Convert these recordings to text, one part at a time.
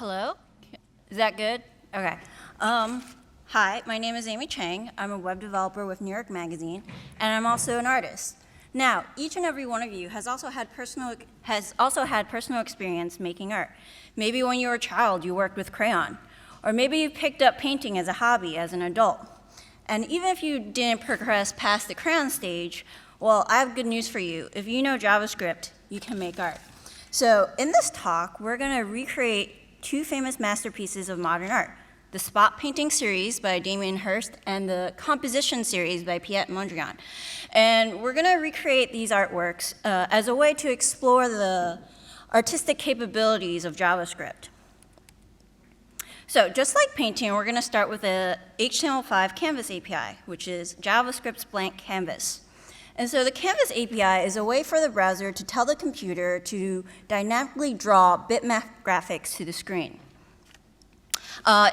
Hello? Is that good? Okay. Hi, my name is Amy Cheng. I'm a web developer with New York Magazine, and I'm also an artist. Now, each and every one of you has also had personal experience making art. Maybe when you were a child, you worked with crayon, or maybe you picked up painting as a hobby as an adult. And even if you didn't progress past the crayon stage, well, I have good news for you. If you know JavaScript, you can make art. So in this talk, we're going to recreate two famous masterpieces of modern art: the spot painting series by Damien Hirst and the composition series by Piet and Mondrian. And we're going to recreate these artworks as a way to explore the artistic capabilities of JavaScript. So just like painting, we're going to start with a HTML5 canvas API, which is JavaScript's blank canvas. And so the Canvas API is a way for the browser to tell the computer to dynamically draw bitmap graphics to the screen.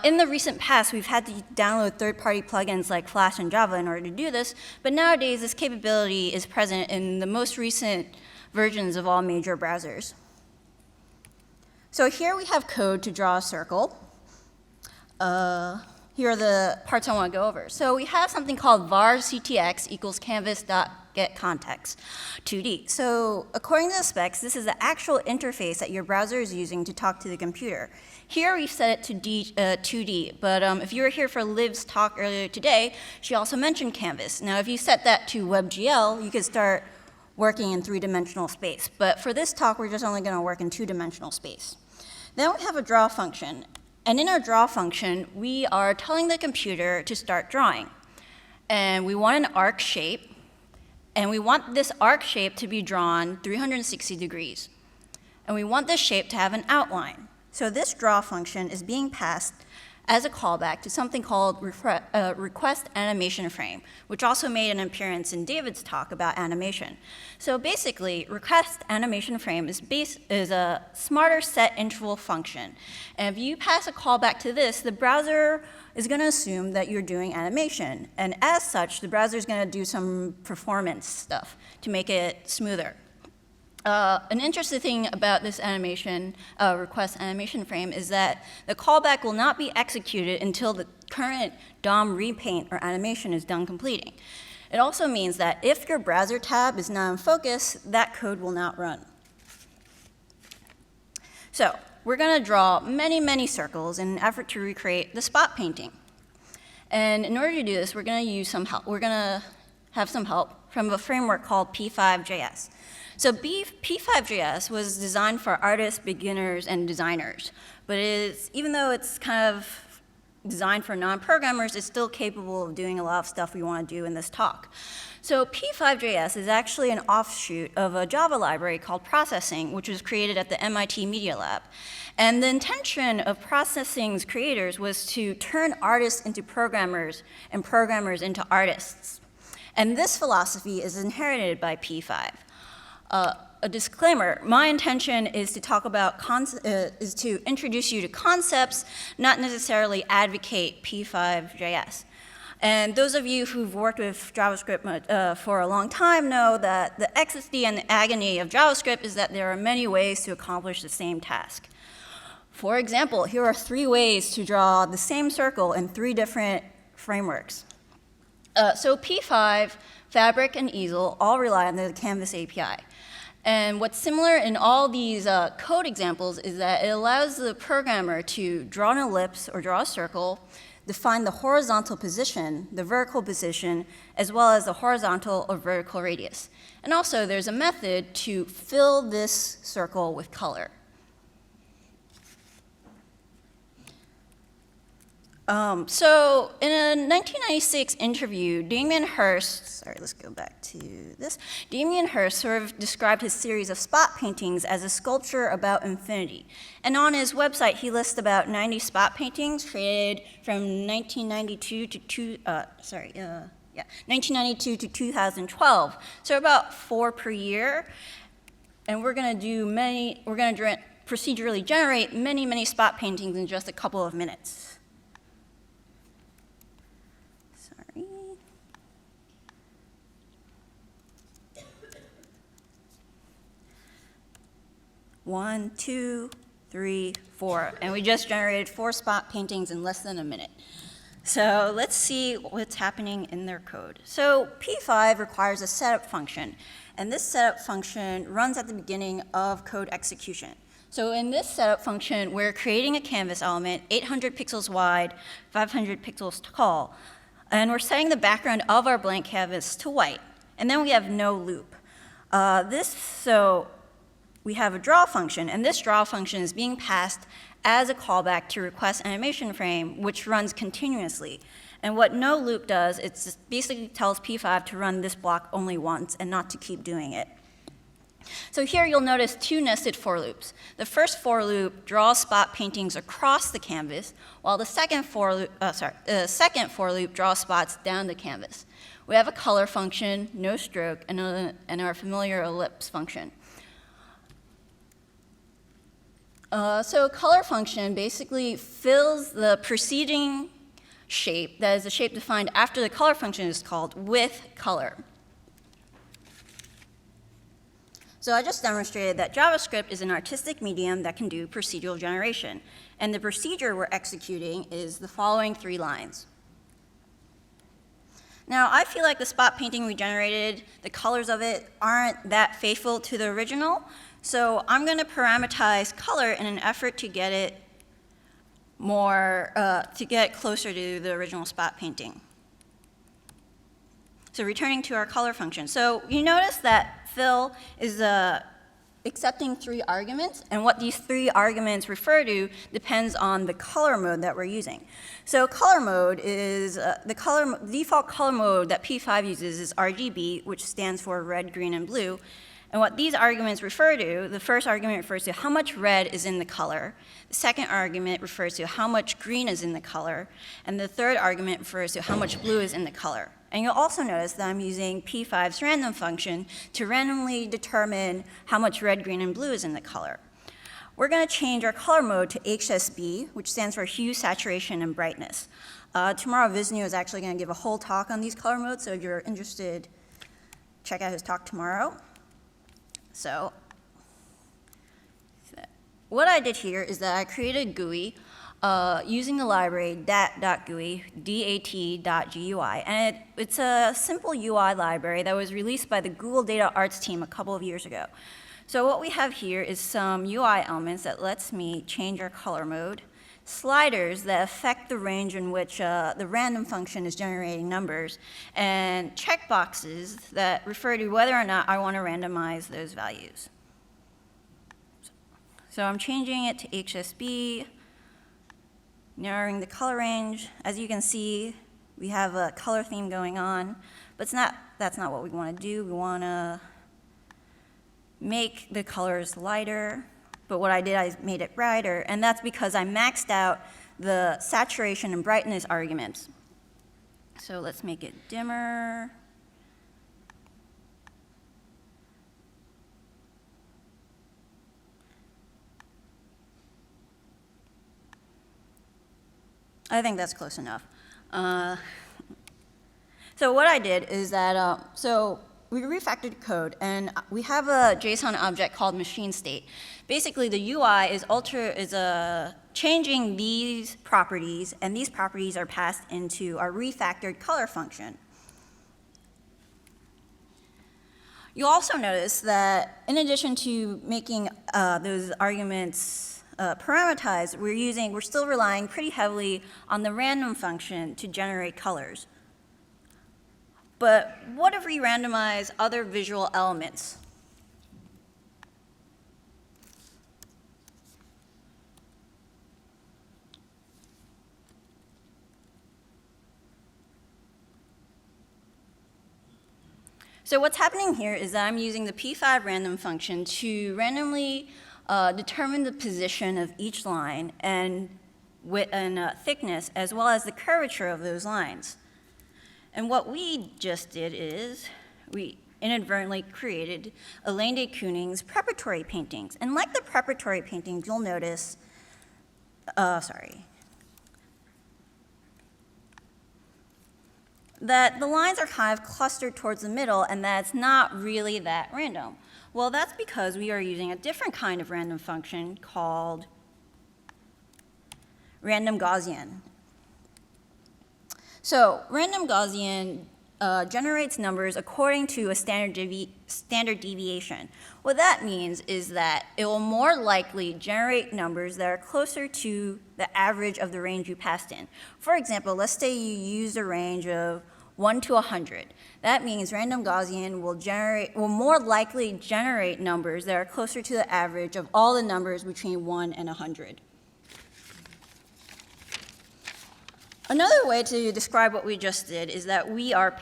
In the recent past, we've had to download third-party plugins like Flash and Java in order to do this, but nowadays this capability is present in the most recent versions of all major browsers. So here we have code to draw a circle. Here are the parts I want to go over. So we have something called var ctx equals canvas.getContext 2D. So according to the specs, this is the actual interface that your browser is using to talk to the computer. Here we've set it to 2D, but if you were here for Liv's talk earlier today, she also mentioned canvas. Now if you set that to WebGL, you could start working in three-dimensional space. But for this talk, we're just only going to work in two-dimensional space. Then we have a draw function. And in our draw function, we are telling the computer to start drawing. And we want an arc shape, and we want this arc shape to be drawn 360 degrees. And we want this shape to have an outline. So this draw function is being passed as a callback to something called request animation frame, which also made an appearance in David's talk about animation. So basically, request animation frame is a smarter set interval function. And if you pass a callback to this, the browser is going to assume that you're doing animation. And as such, the browser is going to do some performance stuff to make it smoother. An interesting thing about this animation, request animation frame, is that the callback will not be executed until the current DOM repaint or animation is done completing. It also means that if your browser tab is not in focus, that code will not run. So we're going to draw many, many circles in an effort to recreate the spot painting. And in order to do this, we're going to use some help. We're going to have some help from a framework called P5.js. So P5.js was designed for artists, beginners, and designers. But even though it's kind of designed for non-programmers, it's still capable of doing a lot of stuff we want to do in this talk. So P5.js is actually an offshoot of a Java library called Processing, which was created at the MIT Media Lab. And the intention of Processing's creators was to turn artists into programmers and programmers into artists. And this philosophy is inherited by P5. A disclaimer, my intention is to talk about is to introduce you to concepts, not necessarily advocate P5.js. And those of you who've worked with JavaScript for a long time know that the ecstasy and the agony of JavaScript is that there are many ways to accomplish the same task. For example, here are 3 ways to draw the same circle in 3 different frameworks. So P5, Fabric, and Easel all rely on the Canvas API. And what's similar in all these code examples is that it allows the programmer to draw an ellipse or draw a circle, define the horizontal position, the vertical position, as well as the horizontal or vertical radius. And also, there's a method to fill this circle with color. So in a 1996 interview, Damien Hirst, let's go back to this. Damien Hirst sort of described his series of spot paintings as a sculpture about infinity. And on his website, he lists about 90 spot paintings created from 1992 to 2012. So about 4 per year. And we're going to procedurally generate many, many spot paintings in just a couple of minutes. 1, 2, 3, 4, and we just generated 4 spot paintings in less than a minute. So let's see what's happening in their code. So P5 requires a setup function, and this setup function runs at the beginning of code execution. So in this setup function, we're creating a canvas element, 800 pixels wide, 500 pixels tall, and we're setting the background of our blank canvas to white, and then we have no loop. So we have a draw function, and this draw function is being passed as a callback to request animation frame, which runs continuously. And what no loop does, it just basically tells P5 to run this block only once and not to keep doing it. So here you'll notice 2 nested for loops. The first for loop draws spot paintings across the canvas, while the second for loop draws spots down the canvas. We have a color function, no stroke, and our familiar ellipse function. So a color function basically fills the preceding shape, that is the shape defined after the color function is called, with color. So I just demonstrated that JavaScript is an artistic medium that can do procedural generation. And the procedure we're executing is the following 3 lines. Now, I feel like the spot painting we generated, the colors of it aren't that faithful to the original. So I'm going to parameterize color in an effort to get it closer to the original spot painting. So returning to our color function. So you notice that fill is accepting 3 arguments, and what these 3 arguments refer to depends on the color mode that we're using. So color mode is, the default color mode that P5 uses is RGB, which stands for red, green, and blue. And what these arguments refer to, the first argument refers to how much red is in the color. The second argument refers to how much green is in the color. And the third argument refers to how much blue is in the color. And you'll also notice that I'm using P5's random function to randomly determine how much red, green, and blue is in the color. We're going to change our color mode to HSB, which stands for hue, saturation, and brightness. Tomorrow, Visnu is actually going to give a whole talk on these color modes, so if you're interested, check out his talk tomorrow. So what I did here is that I created a GUI using the library dat.gui, dat.gui, and it's a simple UI library that was released by the Google Data Arts team a couple of years ago. So what we have here is some UI elements that lets me change our color mode, sliders that affect the range in which the random function is generating numbers, and checkboxes that refer to whether or not I want to randomize those values. So I'm changing it to HSB, narrowing the color range. As you can see, we have a color theme going on, but that's not what we want to do. We want to make the colors lighter. But what I did, I made it brighter, and that's because I maxed out the saturation and brightness arguments. So let's make it dimmer. I think that's close enough. So what I did is that, we refactored code, and we have a JSON object called machine state. Basically, the UI is changing these properties, and these properties are passed into our refactored color function. You'll also notice that in addition to making those arguments parameterized, we're still relying pretty heavily on the random function to generate colors. But what if we randomize other visual elements? So what's happening here is that I'm using the P5 random function to randomly determine the position of each line and width and thickness, as well as the curvature of those lines. And what we just did is we inadvertently created Elaine de Kooning's preparatory paintings. And like the preparatory paintings, you'll notice, that the lines are kind of clustered towards the middle and that it's not really that random. Well, that's because we are using a different kind of random function called random Gaussian. So random Gaussian generates numbers according to a standard deviation. What that means is that it will more likely generate numbers that are closer to the average of the range you passed in. For example, let's say you use a range of 1 to 100. That means random Gaussian will more likely generate numbers that are closer to the average of all the numbers between 1 and 100. Another way to describe what we just did is that we are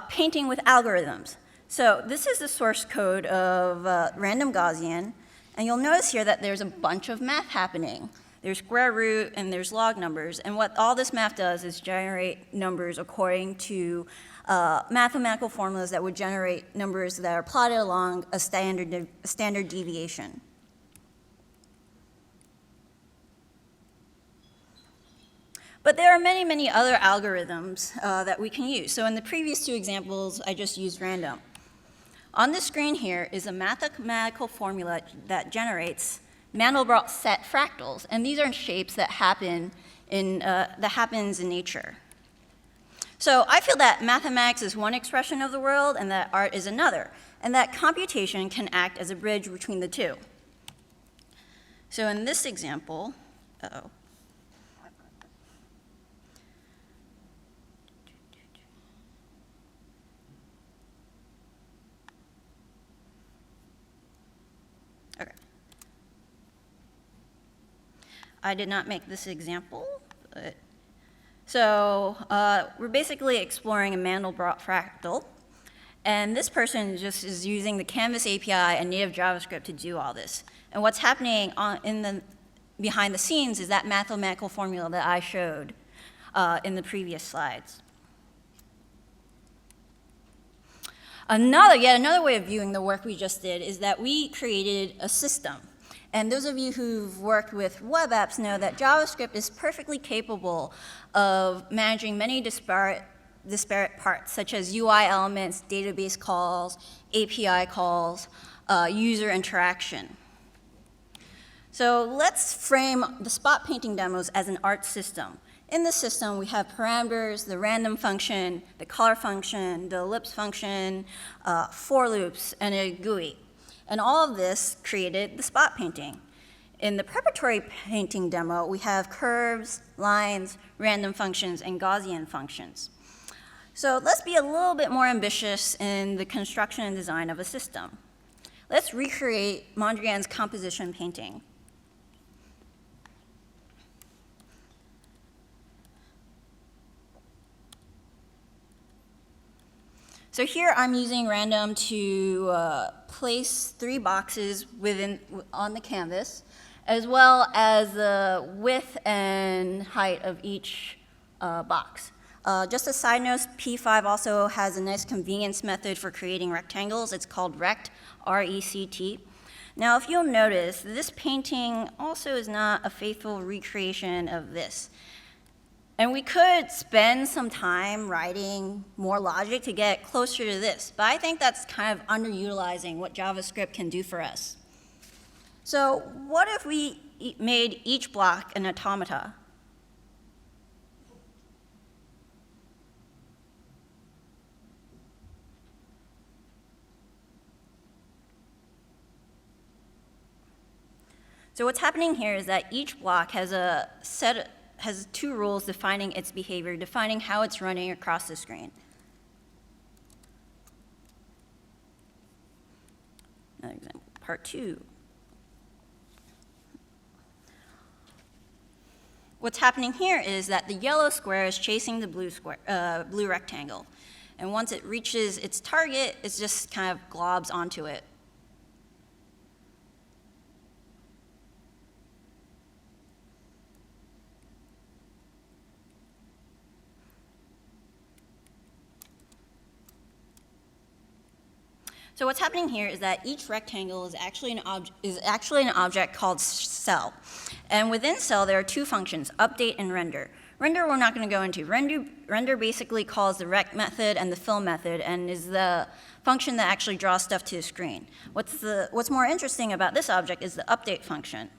painting with algorithms. So this is the source code of random Gaussian, and you'll notice here that there's a bunch of math happening. There's square root and there's log numbers, and what all this math does is generate numbers according to mathematical formulas that would generate numbers that are plotted along a standard deviation. But there are many, many other algorithms that we can use. So in the previous two examples, I just used random. On the screen here is a mathematical formula that generates Mandelbrot set fractals, and these are shapes that happens in nature. So I feel that mathematics is one expression of the world and that art is another, and that computation can act as a bridge between the two. So in this example, I did not make this example, but so we're basically exploring a Mandelbrot fractal, and this person just is using the Canvas API and native JavaScript to do all this. And what's happening behind the scenes is that mathematical formula that I showed in the previous slides. Yet another way of viewing the work we just did is that we created a system. And those of you who've worked with web apps know that JavaScript is perfectly capable of managing many disparate parts, such as UI elements, database calls, API calls, user interaction. So let's frame the spot painting demos as an art system. In the system, we have parameters, the random function, the color function, the ellipse function, for loops, and a GUI. And all of this created the spot painting. In the preparatory painting demo, we have curves, lines, random functions, and Gaussian functions. So let's be a little bit more ambitious in the construction and design of a system. Let's recreate Mondrian's composition painting. So here I'm using random to place 3 boxes on the canvas, as well as the width and height of each box. Just a side note, P5 also has a nice convenience method for creating rectangles. It's called rect, R-E-C-T. Now, if you'll notice, this painting also is not a faithful recreation of this. And we could spend some time writing more logic to get closer to this, but I think that's kind of underutilizing what JavaScript can do for us. So what if we made each block an automata? So what's happening here is that each block has has 2 rules defining its behavior, defining how it's running across the screen. Another example, part 2. What's happening here is that the yellow square is chasing the blue rectangle. And once it reaches its target, it just kind of globs onto it. So what's happening here is that each rectangle is actually an object called cell. And within cell, there are 2 functions, update and render. Render we're not going to go into. Render basically calls the rect method and the fill method and is the function that actually draws stuff to the screen. What's more interesting about this object is the update function.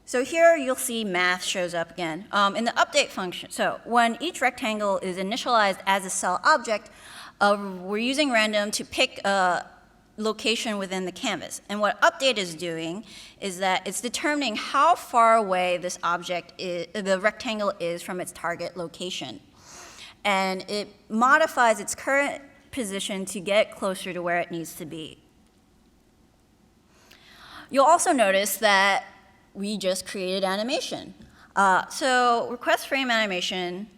So here you'll see math shows up again. In the update function, so when each rectangle is initialized as a cell object, we're using random to pick a location within the canvas. And what update is doing is that it's determining how far away this object is, the rectangle is from its target location. And it modifies its current position to get closer to where it needs to be. You'll also notice that we just created animation. So request frame animation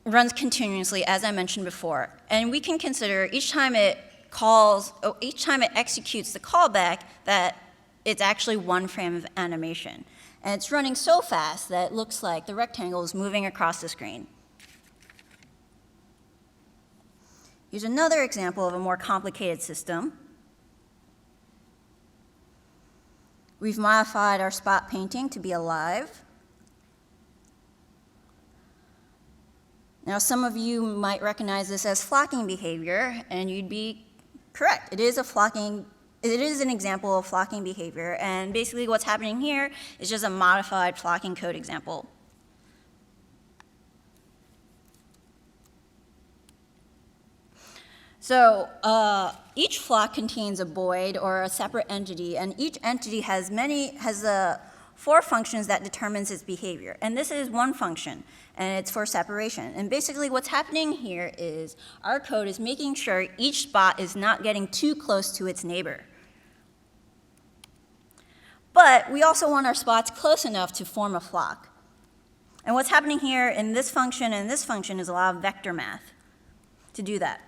runs continuously, as I mentioned before. And we can consider each time it executes the callback that it's actually one frame of animation. And it's running so fast that it looks like the rectangle is moving across the screen. Here's another example of a more complicated system. We've modified our spot painting to be alive. Now, some of you might recognize this as flocking behavior, and you'd be correct. It is an example of flocking behavior, and basically what's happening here is just a modified flocking code example. So each flock contains a void or a separate entity, and each entity has 4 functions that determines its behavior. And this is one function, and it's for separation. And basically what's happening here is our code is making sure each spot is not getting too close to its neighbor. But we also want our spots close enough to form a flock. And what's happening here in this function and this function is a lot of vector math to do that.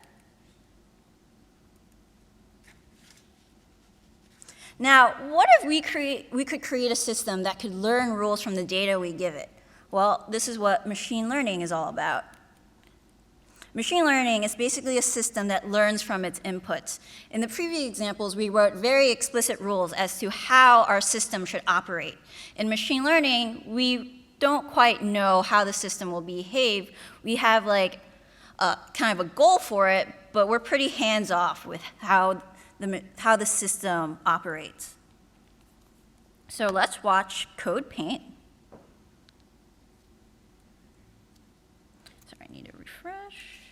Now, what if we could create a system that could learn rules from the data we give it? Well, this is what machine learning is all about. Machine learning is basically a system that learns from its inputs. In the previous examples, we wrote very explicit rules as to how our system should operate. In machine learning, we don't quite know how the system will behave. We have like kind of a goal for it, but we're pretty hands-off with how the system operates. So let's watch code paint. Sorry, I need to refresh.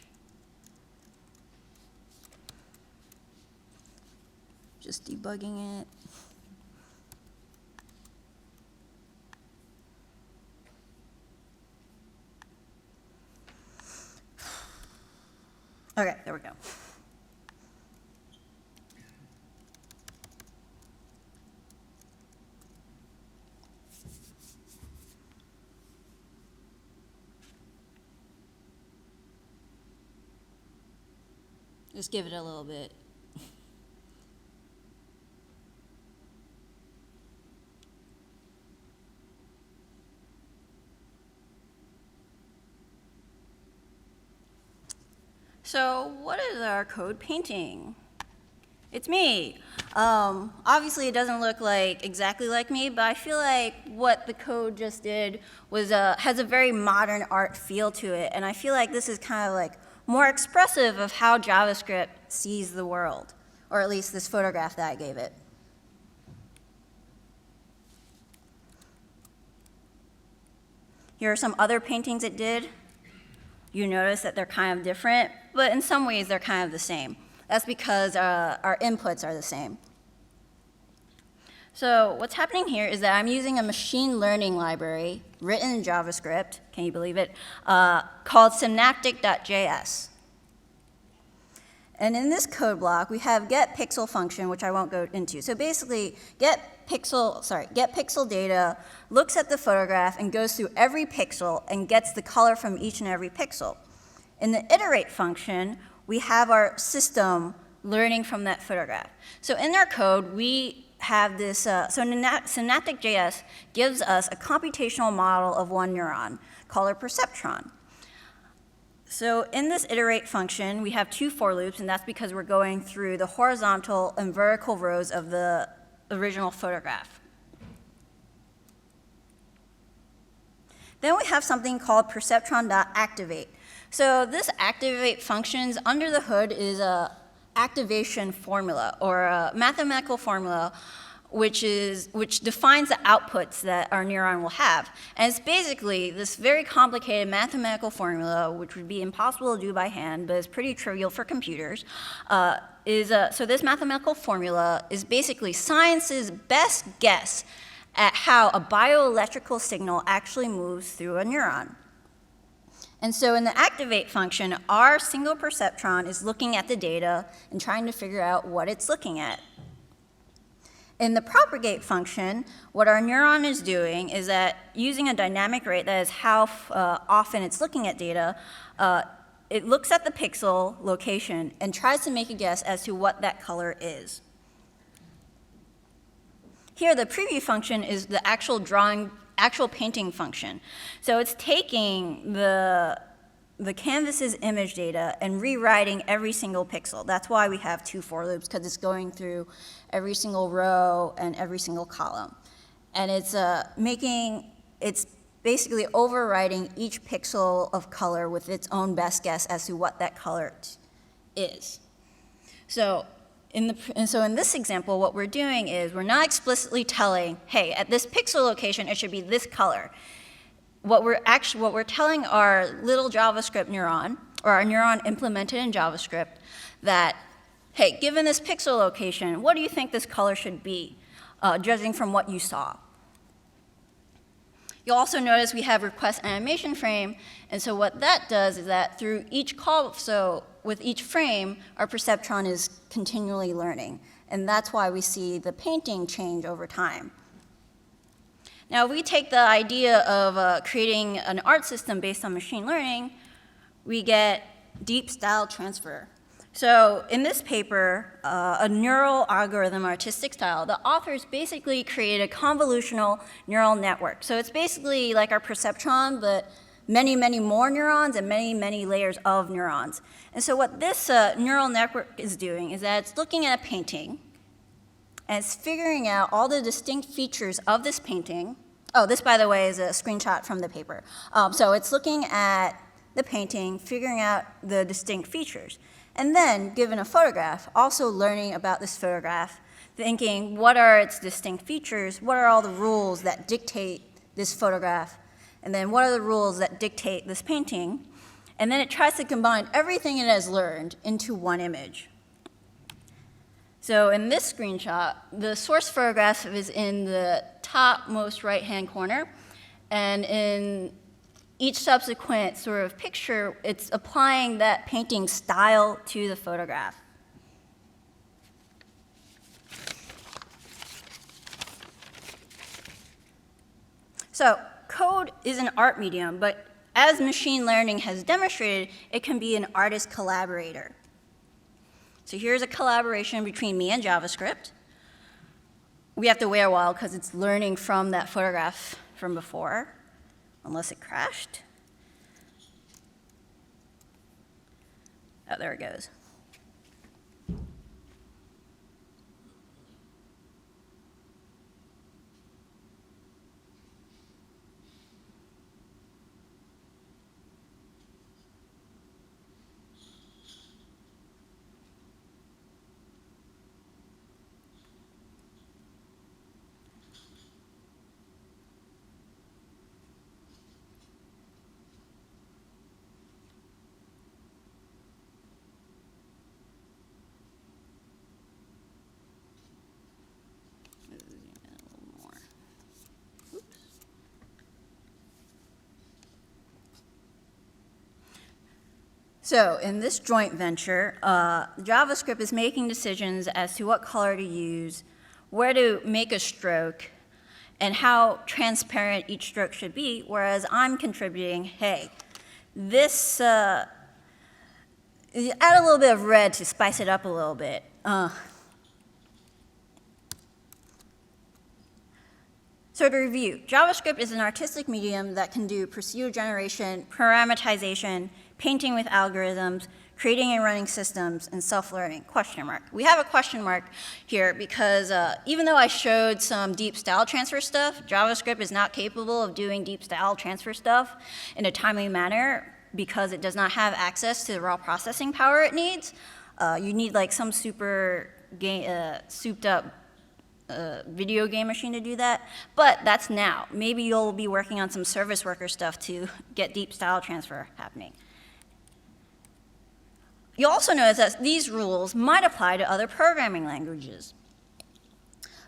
Just debugging it. Okay, there we go. Just give it a little bit. So what is our code painting? It's me. Obviously, it doesn't look exactly like me, but I feel like what the code just did was has a very modern art feel to it, and I feel like this is kind of more expressive of how JavaScript sees the world, or at least this photograph that I gave it. Here are some other paintings it did. You notice that they're kind of different, but in some ways they're kind of the same. That's because our inputs are the same. So what's happening here is that I'm using a machine learning library written in JavaScript, can you believe it, called synaptic.js. And in this code block, we have getPixel function, which I won't go into. So basically, getPixel data looks at the photograph and goes through every pixel and gets the color from each and every pixel. In the iterate function, we have our system learning from that photograph. So in our code, we have this, synaptic.js gives us a computational model of one neuron called a perceptron. So in this iterate function, we have 2 for loops, and that's because we're going through the horizontal and vertical rows of the original photograph. Then we have something called perceptron.activate. So this activate functions under the hood is a activation formula, or a mathematical formula which defines the outputs that our neuron will have. And it's basically this very complicated mathematical formula, which would be impossible to do by hand, but is pretty trivial for computers. So this mathematical formula is basically science's best guess at how a bioelectrical signal actually moves through a neuron. And so in the activate function, our single perceptron is looking at the data and trying to figure out what it's looking at. In the propagate function, what our neuron is doing is that using a dynamic rate, that is how often it's looking at data, it looks at the pixel location and tries to make a guess as to what that color is. Here, the preview function is the actual painting function. So it's taking the canvas's image data and rewriting every single pixel. That's why we have 2 for loops, because it's going through every single row and every single column. And it's basically overwriting each pixel of color with its own best guess as to what that color is. So in this example, what we're doing is we're not explicitly telling, hey, at this pixel location, it should be this color. What we're telling our little JavaScript neuron, or our neuron implemented in JavaScript, that, hey, given this pixel location, what do you think this color should be, judging from what you saw? You'll also notice we have request animation frame, and so what that does is that through each call, so with each frame, our perceptron is continually learning, and that's why we see the painting change over time. Now, if we take the idea of creating an art system based on machine learning, we get deep style transfer. So in this paper, a neural algorithm artistic style, the authors basically created a convolutional neural network. So it's basically like our perceptron, but many, many more neurons and many, many layers of neurons. And so what this neural network is doing is that it's looking at a painting, and it's figuring out all the distinct features of this painting. Oh, this, by the way, is a screenshot from the paper. So it's looking at the painting, figuring out the distinct features, and then, given a photograph, also learning about this photograph, thinking, what are its distinct features? What are all the rules that dictate this photograph? And then what are the rules that dictate this painting? And then it tries to combine everything it has learned into one image. So in this screenshot, the source photograph is in the topmost right-hand corner, and in each subsequent sort of picture, it's applying that painting style to the photograph. So code is an art medium, but as machine learning has demonstrated, it can be an artist collaborator. So here's a collaboration between me and JavaScript. We have to wait a while because it's learning from that photograph from before, unless it crashed. Oh, there it goes. So in this joint venture, JavaScript is making decisions as to what color to use, where to make a stroke, and how transparent each stroke should be, whereas I'm contributing, hey, this, add a little bit of red to spice it up a little bit. So to review, JavaScript is an artistic medium that can do procedure generation, parameterization, painting with algorithms, creating and running systems, and self-learning, question mark. We have a question mark here because even though I showed some deep style transfer stuff, JavaScript is not capable of doing deep style transfer stuff in a timely manner because it does not have access to the raw processing power it needs. You need like some super souped up video game machine to do that, but that's now. Maybe you'll be working on some service worker stuff to get deep style transfer happening. You'll also notice that these rules might apply to other programming languages.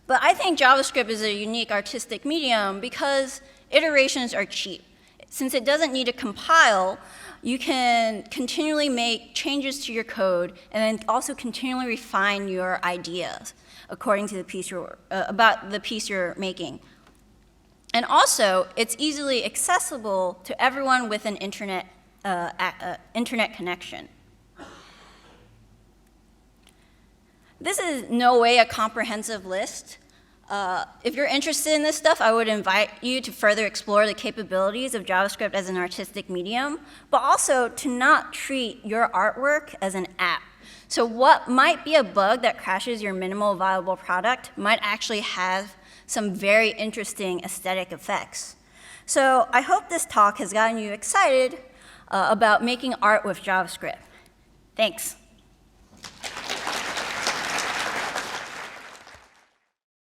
But I think JavaScript is a unique artistic medium because iterations are cheap. Since it doesn't need to compile, you can continually make changes to your code and then also continually refine your ideas according to the piece about the piece you're making. And also, it's easily accessible to everyone with an internet connection. This is no way a comprehensive list. If you're interested in this stuff, I would invite you to further explore the capabilities of JavaScript as an artistic medium, but also to not treat your artwork as an app. So what might be a bug that crashes your minimal viable product might actually have some very interesting aesthetic effects. So I hope this talk has gotten you excited about making art with JavaScript. Thanks.